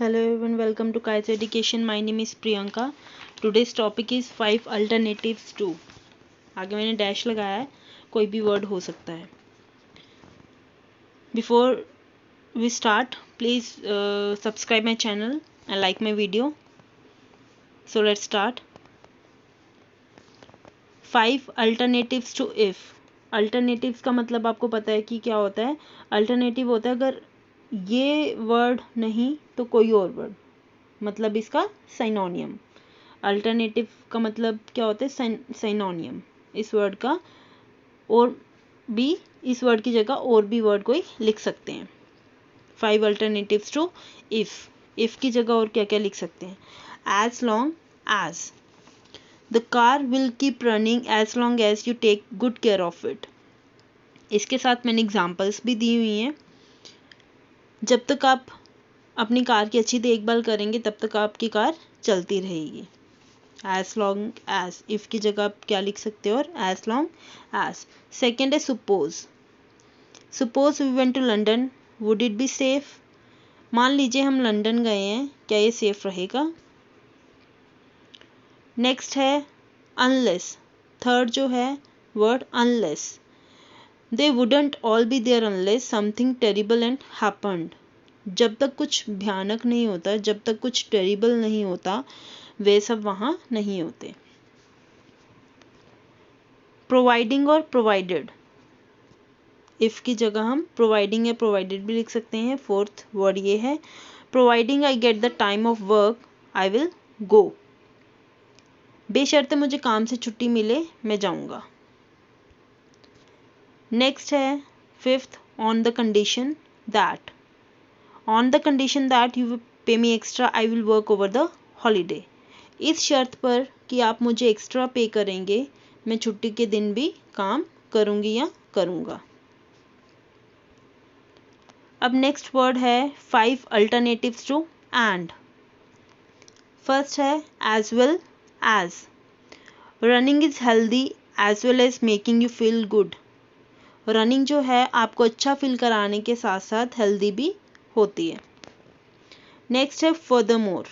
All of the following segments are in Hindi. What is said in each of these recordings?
Hello everyone, welcome to Kai's Education. My name is Priyanka. Today's topic is 5 alternatives to. आगे मैंने डैश लगाया है, कोई भी वर्ड हो सकता है. Before we start, please subscribe my channel and like my video. So let's start. 5 alternatives to if. Alternatives का मतलब आपको पता है कि क्या होता है. Alternative होता है अगर ये वर्ड नहीं तो कोई और वर्ड, मतलब इसका सिनोनियम. अल्टरनेटिव का मतलब क्या होता है, सिनोनियम. इस वर्ड का और भी, इस वर्ड की जगह और भी वर्ड कोई लिख सकते हैं. 5 अल्टरनेटिव्स टू इफ की जगह और क्या क्या लिख सकते हैं. As long as the car will keep running as long as you take good care of it. इसके साथ मैंने एग्जाम्पल्स भी दी हुई हैं. जब तक आप अपनी कार की अच्छी देखभाल करेंगे तब तक आपकी कार चलती रहेगी. एज लॉन्ग एज, इफ की जगह आप क्या लिख सकते हो, और एज लॉन्ग एज. सेकेंड है suppose we went to London, would it be safe. मान लीजिए हम लंदन गए हैं, क्या ये सेफ रहेगा. नेक्स्ट है अनलेस. थर्ड जो है word unless. They wouldn't all be there unless something terrible and happened. जब तक कुछ भयानक नहीं होता, जब तक कुछ टेरिबल नहीं होता, वे सब वहाँ नहीं होते. प्रोवाइडिंग और प्रोवाइडेड. इफ की जगह हम प्रोवाइडिंग या प्रोवाइडेड भी लिख सकते हैं. फोर्थ वर्ड ये है providing I get the time of work I will go. बेशर्ते मुझे काम से छुट्टी मिले मैं जाऊंगा. नेक्स्ट है fifth, on the condition that. On the condition that you pay me extra I will work over the holiday. इस शर्त पर कि आप मुझे एक्स्ट्रा पे करेंगे, मैं छुट्टी के दिन भी काम करूंगी या करूंगा. अब नेक्स्ट वर्ड है 5 अल्टरनेटिव्स टू एंड. फर्स्ट है as well as. Running is healthy as well as making you feel good. Running जो है आपको अच्छा फील कराने के साथ साथ हेल्दी भी होती है. नेक्स्ट है furthermore.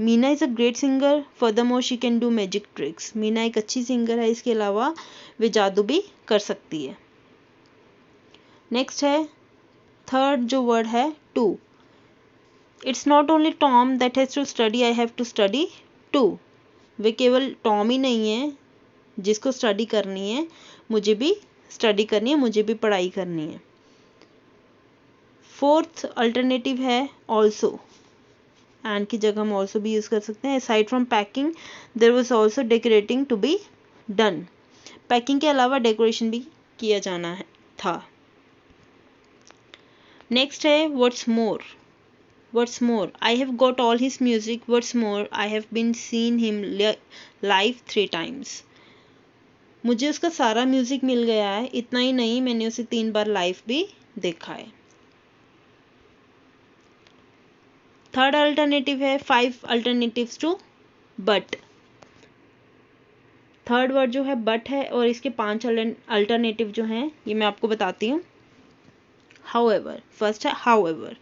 Meena is a great singer, furthermore she can do magic tricks. Meena एक अच्छी सिंगर है, इसके अलावा वे जादू भी कर सकती है. नेक्स्ट है थर्ड जो वर्ड है too. It's not only Tom that has to study, I have to study too. वे केवल टॉम ही नहीं है जिसको स्टडी करनी है, मुझे भी स्टडी करनी है, मुझे भी पढ़ाई करनी है. फोर्थ अल्टरनेटिव है ऑल्सो. एंड की जगह हम ऑल्सो भी यूज़ कर सकते हैं. Aside from packing there was also decorating to be done. Packing के अलावा डेकोरेशन भी किया जाना है था. नेक्स्ट है what's more. I have got all his music. What's more I have been seen him live 3 times. मुझे उसका सारा म्यूजिक मिल गया है, इतना ही नहीं मैंने उसे 3 बार लाइव भी देखा है. थर्ड अल्टरनेटिव है 5 alternatives to but. Third word जो है बट है और इसके 5 अल्टरनेटिव जो हैं ये मैं आपको बताती हूँ. हाउएवर. फर्स्ट है however.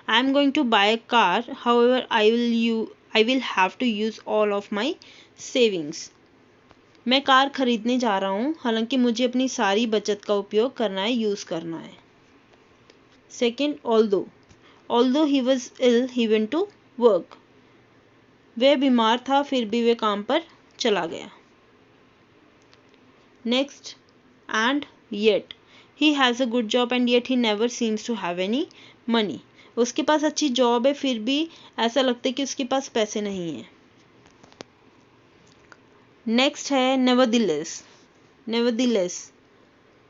I am going to buy a car, however I will have to use all of my savings. मैं कार खरीदने जा रहा हूँ, हालांकि मुझे अपनी सारी बचत का उपयोग करना है, यूज करना है. Second although he was ill he went to work. वह बीमार था फिर भी वह काम पर चला गया. Next and yet. He has a good job and yet he never seems to have any money. उसके पास अच्छी जॉब है फिर भी ऐसा लगता है कि उसके पास पैसे नहीं हैं. नेक्स्ट है nevertheless.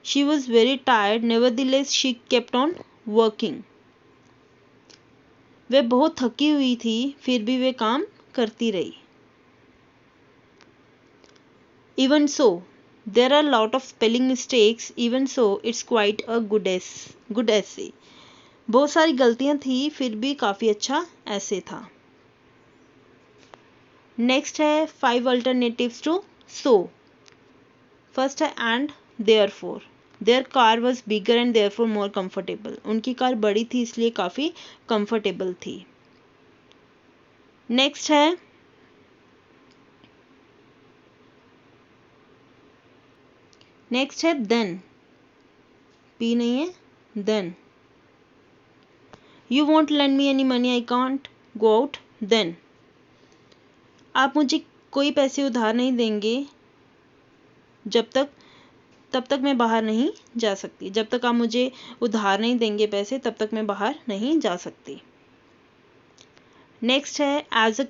She was very tired, nevertheless she kept on working. वह बहुत थकी हुई थी फिर भी वह काम करती रही. Even so there are lot of spelling mistakes, even so it's quite a good essay. बहुत सारी गलतियां थी फिर भी काफ़ी अच्छा ऐसे था. नेक्स्ट है 5 अल्टरनेटिव्स टू सो. फर्स्ट है and therefore. Their car was bigger and therefore more comfortable, उनकी कार बड़ी थी इसलिए काफ़ी कंफर्टेबल थी। नेक्स्ट है देन, पी नहीं है, then you won't lend me any money I can't go out then, आप मुझे कोई पैसे उधार नहीं देंगे तब तक मैं बाहर नहीं जा सकती, जब तक आप मुझे उधार नहीं देंगे पैसे तब तक मैं बाहर नहीं जा सकती। नेक्स्ट है as a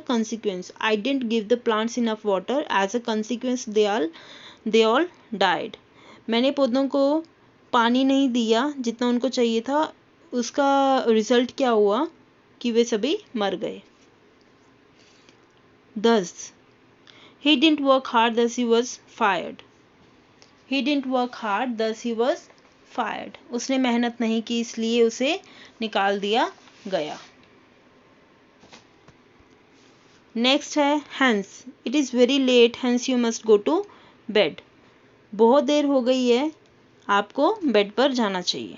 consequence I didn't give the plants enough water, as a consequence they all died, मैंने पौधों को पानी नहीं दिया जितना उनको चाहिए था, उसका रिजल्ट क्या हुआ कि वे सभी मर गए। Thus he didn't work hard, thus he was fired, उसने मेहनत नहीं की इसलिए उसे निकाल दिया गया। नेक्स्ट है hence, it is very late, hence you must go to bed, बहुत देर हो गई है, आपको बेड पर जाना चाहिए।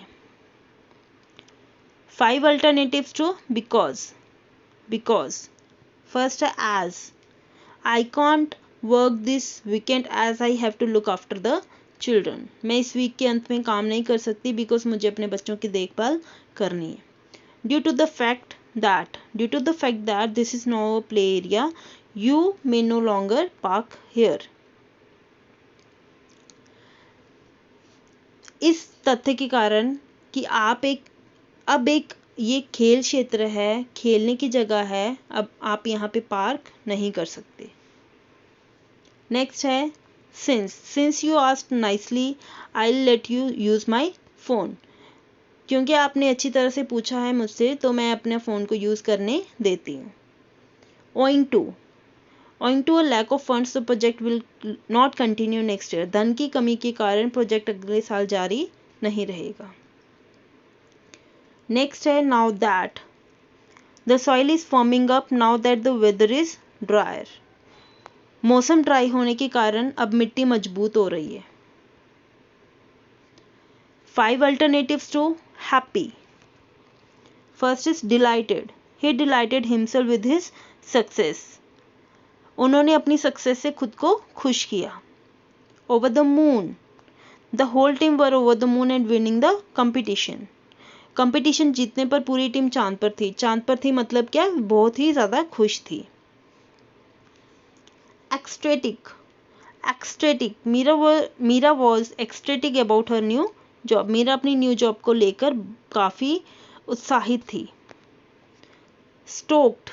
5 alternatives to because फर्स्ट है as, I can't work this weekend as I have to look after the children, मैं इस वीक के अंत में काम नहीं कर सकती बिकॉज मुझे अपने बच्चों की देखभाल करनी है। Due to the fact that this is now a play area, you may no longer park here, इस तथ्य के कारण कि अब एक ये खेल क्षेत्र है, खेलने की जगह है, अब आप यहाँ पे पार्क नहीं कर सकते। नेक्स्ट है since you asked nicely I'll let you use my phone, क्योंकि आपने अच्छी तरह से पूछा है मुझसे तो मैं अपने फ़ोन को यूज़ करने देती हूँ। owing to a lack of funds the project will not continue next year, धन की कमी के कारण प्रोजेक्ट अगले साल जारी नहीं रहेगा। नेक्स्ट है now that the soil is firming up now that the weather is drier, मौसम ड्राई होने के कारण अब मिट्टी मजबूत हो रही है। 5 alternatives to happy. First is delighted. He delighted himself with his success. उन्होंने अपनी सक्सेस से खुद को खुश किया। Over the moon. The whole team were over the moon and winning the competition. Competition जीतने पर पूरी टीम चांद पर थी। चांद पर थी मतलब क्या? बहुत ही ज़्यादा खुश थी। Ecstatic. Meera was ecstatic about her new job, Meera अपनी न्यू जॉब को लेकर काफ़ी उत्साहित थी। Stoked,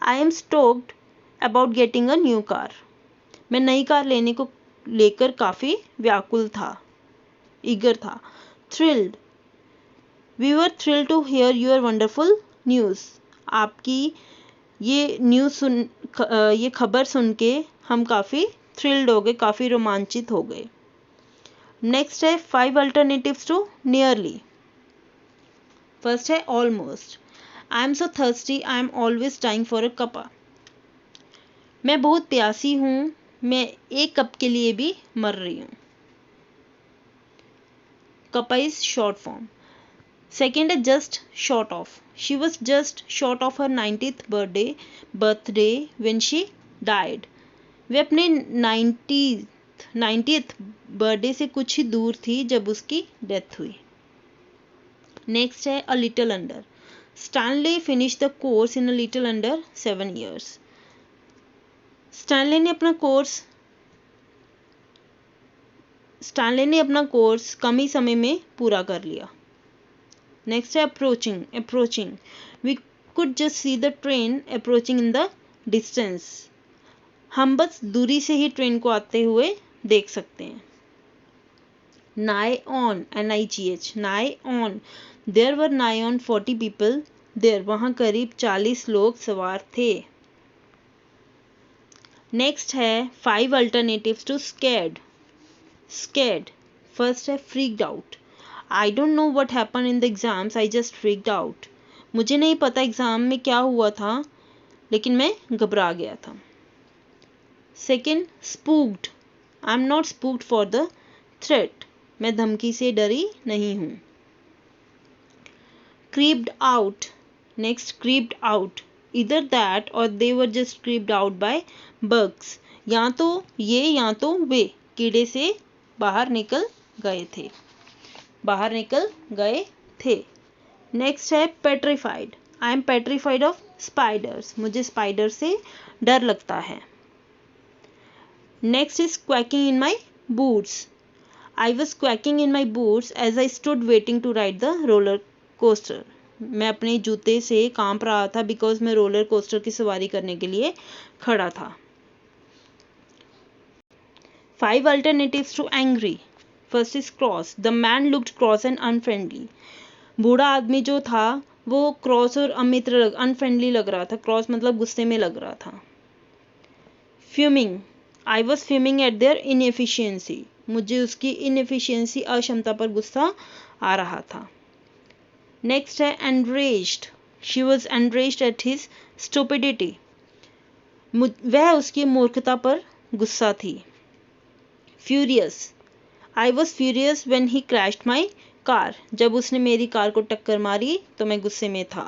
I am stoked about getting a new car, मैं नई कार लेने को लेकर काफ़ी व्याकुल था, ईगर था। Thrilled, we were thrilled to hear your wonderful news, आपकी ये खबर सुन के हम काफ़ी थ्रिल्ड हो गए, काफ़ी रोमांचित हो गए। नेक्स्ट है 5 अल्टरनेटिव्स टू नियरली। फर्स्ट है almost, I am so thirsty I am always dying for a cup, मैं बहुत प्यासी हूँ, मैं एक कप के लिए भी मर रही हूँ। कपा इज शॉर्ट फॉर्म। सेकेंड है just short of, she was just short of her 90th birthday when she died, वे अपने 90th बर्थडे से कुछ ही दूर थी जब उसकी डेथ हुई। नेक्स्ट है a little under, Stanley finish the course in a little under 7 years, Stanley ने अपना कोर्स कम ही समय में पूरा कर लिया। नेक्स्ट है approaching, we could just see the train approaching in the distance, हम बस दूरी से ही ट्रेन को आते हुए देख सकते हैं। nigh on, NIGH, nigh on, there were nigh on 40 people there, वहाँ करीब 40 लोग सवार थे। नेक्स्ट है 5 alternatives to scared. फर्स्ट है freaked out, I don't know what happened in the exams, I just freaked out, मुझे नहीं पता एग्ज़ाम में क्या हुआ था लेकिन मैं घबरा गया था। Second spooked, I am not spooked for the threat, मैं धमकी से डरी नहीं हूँ। creeped out, next creeped out, either that or they were just creeped out by bugs, या तो ये या तो वे कीड़े से बाहर निकल गए थे, बाहर निकल गए थे। नेक्स्ट है petrified, I am petrified of spiders, मुझे स्पाइडर से डर लगता है। Next is quacking in my boots, I was quacking in my boots as I stood waiting to ride the roller coaster, मैं अपने जूते से कांप रहा था बिकॉज मैं रोलर कोस्टर की सवारी करने के लिए खड़ा था। 5 alternatives to angry. First is cross. The man looked cross and unfriendly. बूढ़ा आदमी जो था वो क्रॉस और अनफ्रेंडली लग रहा था। क्रॉस मतलब गुस्से में लग रहा था। Fuming. I was fuming at their inefficiency. मुझे उसकी इनएफिशिएंसी अक्षमता पर गुस्सा आ रहा था। नेक्स्ट है enraged. She was enraged at his stupidity. वह उसकी मूर्खता पर गुस्सा थी। Furious. I was furious when he crashed my car. जब उसने मेरी कार को टक्कर मारी तो मैं गुस्से में था।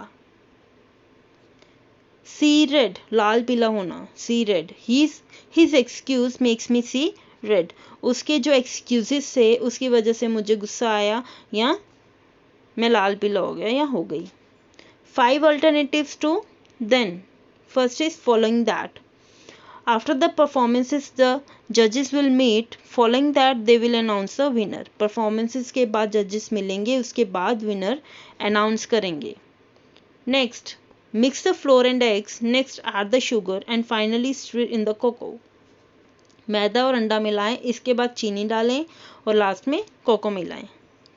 See red. लाल पीला होना। See red. His excuse makes me see red. उसके जो excuses से उसकी वजह से मुझे गुस्सा आया या मैं लाल पीला हो गया या हो गई। 5 alternatives to then. First is following that. After the performances the judges will meet. Following that they will announce the winner. Performances के बाद judges मिलेंगे, उसके बाद winner announce करेंगे। Next, mix the flour and eggs. Next, add the sugar and finally stir in the cocoa. मैदा और अंडा मिलाएं, इसके बाद चीनी डालें और लास्ट में कोको मिलाएं,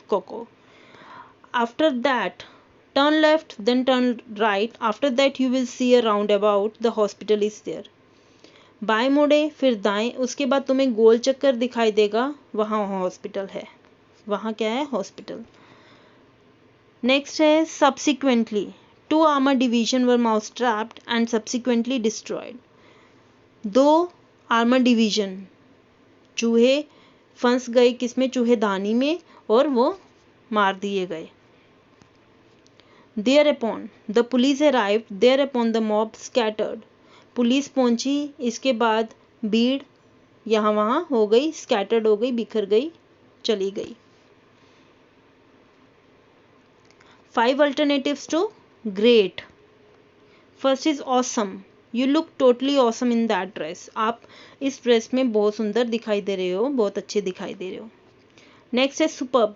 cocoa. After that, turn left, then turn right. After that, you will see a roundabout. The hospital is there. बाएं मुड़े, फिर दाएं, उसके बाद तुम्हें गोल चक्कर दिखाई देगा, वहाँ हॉस्पिटल है। वहाँ क्या है? हॉस्पिटल। नेक्स्ट है subsequently. 2 armored division were mouse trapped and subsequently destroyed. 2 armored division चूहे फंस गए किसमें? चूहेदानी में, और वो मार दिए गए। Thereupon the police arrived. Thereupon the mob scattered. Police पहुंची, इसके बाद भीड़ यहाँ वहाँ हो गई, scattered हो गई, बिखर गई, चली गई। 5 alternatives to great. First is awesome. You look totally awesome in that dress. आप इस ड्रेस में बहुत सुंदर दिखाई दे रहे हो, बहुत अच्छे दिखाई दे रहे हो। Next है superb.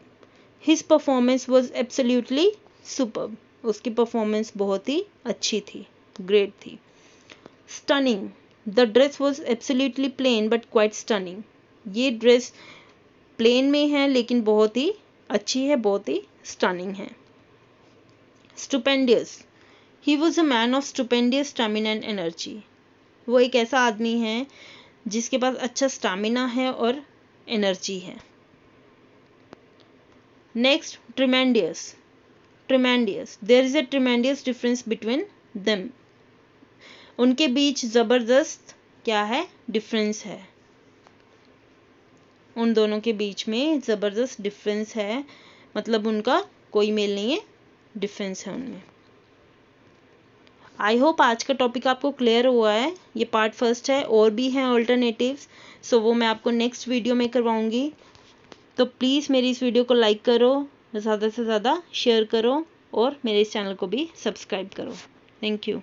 His performance was absolutely superb. उसकी परफॉर्मेंस बहुत ही अच्छी थी, ग्रेट थी। Stunning. The dress was absolutely plain but quite stunning. ये ड्रेस प्लेन में है लेकिन बहुत ही अच्छी है, बहुत ही स्टनिंग है। Stupendous. He was a man of stupendous stamina and energy. वो एक ऐसा आदमी है जिसके पास अच्छा स्टैमिना है और एनर्जी है। Next, tremendous. Tremendous. There is a tremendous difference between them. उनके बीच जबरदस्त क्या है? डिफरेंस है। उन दोनों के बीच में जबरदस्त डिफरेंस है, मतलब उनका कोई मेल नहीं है, डिफरेंस है उनमें। आई होप आज का टॉपिक आपको क्लियर हुआ है। ये पार्ट फर्स्ट है, और भी हैं ऑल्टरनेटिव्स, सो वो मैं आपको नेक्स्ट वीडियो में करवाऊंगी। तो प्लीज़ मेरी इस वीडियो को लाइक करो, ज़्यादा से ज़्यादा शेयर करो और मेरे इस चैनल को भी सब्सक्राइब करो। Thank you.